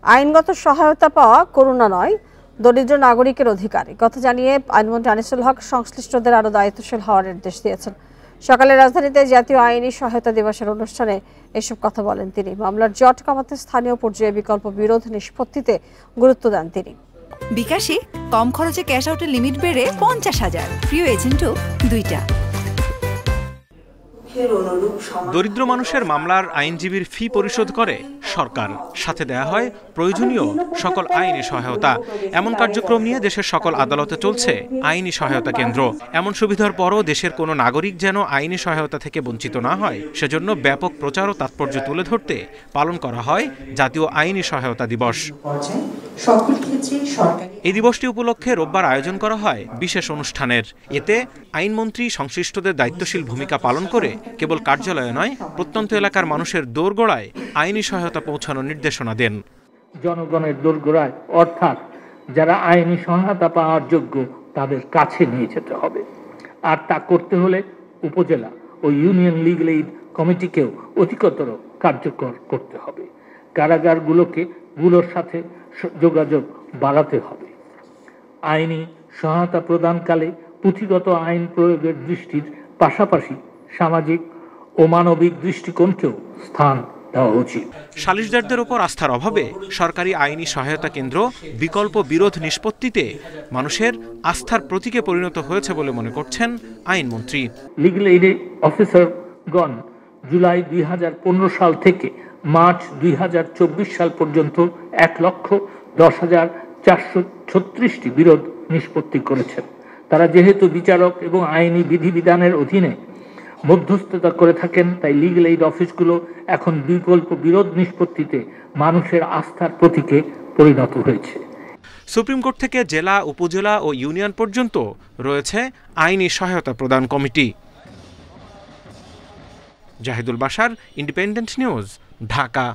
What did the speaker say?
আইনগত সহায়তা পাওয়া করুণা নয়, দরিদ্র নাগরিকের অধিকার। কথা জানিয়ে আইনমন্ত্রী আনিসুল হক সংশ্লিষ্টদের আরও দায়িত্বশীল হওয়ার নির্দেশ দিয়েছেন। সকালে রাজধানীতে জাতীয় আইনি সহায়তা দিবসের অনুষ্ঠানে এসব কথা বলেন তিনি। মামলার জট কমাতে স্থানীয় পর্যায়ে বিকল্প বিরোধ নিষ্পত্তিতে গুরুত্ব দেন তিনি। বিকাশে কম খরচে ক্যাশ আউটের লিমিট বেড়ে 50,000, প্রিয় এজেন্টও 2টা। দরিদ্র মানুষের মামলার আইনজীবীর ফি পরিশোধ করে সরকার, সাথে দেয়া হয় প্রয়োজনীয় সকল আইনি সহায়তা। এমন কার্যক্রম নিয়ে দেশের সকল আদালতে চলছে আইনি সহায়তা কেন্দ্র। এমন সুবিধার পরও দেশের কোনো নাগরিক যেন আইনি সহায়তা থেকে বঞ্চিত না হয়, সেজন্য ব্যাপক প্রচার ও তাৎপর্য তুলে ধরতে পালন করা হয় জাতীয় আইনি সহায়তা দিবস। এই দিবসটি উপলক্ষে রোববার আয়োজন করা হয় বিশেষ অনুষ্ঠানের। এতে আইনমন্ত্রী সংশ্লিষ্টদের দায়িত্বশীল ভূমিকা পালন করে কেবল কার্যালয়ে নয়, প্রত্যন্ত এলাকার মানুষের দোরগোড়ায় আইনি সহায়তা পৌঁছানোর নির্দেশনা দেন। জনগণের দোরগোড়ায়, অর্থাৎ যারা আইনি সহায়তা পাওয়ার যোগ্য, তাদের কাছে নিয়ে যেতে হবে। আর তা করতে হলে উপজেলা ও ইউনিয়ন লিগ্যাল এইড কমিটিকেও অধিকতর কার্যকর করতে হবে। কারাগারগুলোর সাথে যোগাযোগ বাড়াতে হবে। আইনি সহায়তা প্রদানকালে পুঁথিগত আইন প্রয়োগের দৃষ্টির পাশাপাশি সামাজিক ও মানবিক দৃষ্টিকোণকেও স্থান দেওয়া উচিত। সালিশদারদের উপর আস্থার অভাবে সরকারি আইনি সহায়তা কেন্দ্র বিকল্প বিরোধ নিষ্পত্তিতে মানুষের আস্থার প্রতীকে পরিণত হয়েছে বলে মনে করছেন আইনমন্ত্রী। লিগ্যাল এইড অফিসারগণ জুলাই 2015 সাল থেকে মার্চ 2024 সাল পর্যন্ত 1,10,436টি বিরোধ নিষ্পত্তি করেছেন। তারা যেহেতু বিচারক এবং আইনি বিধিবিধানের অধীনে মধ্যস্থতা করে থাকেন, তাই লিগ্যাল এইড অফিসগুলো এখন বিকল্প বিরোধ নিষ্পত্তিতে মানুষের আস্থার প্রতীকে পরিণত হয়েছে। সুপ্রিম কোর্ট থেকে জেলা, উপজেলা ও ইউনিয়ন পর্যন্ত রয়েছে আইনি সহায়তা প্রদান কমিটি। Zahidul Bashar, independent news, Dhaka.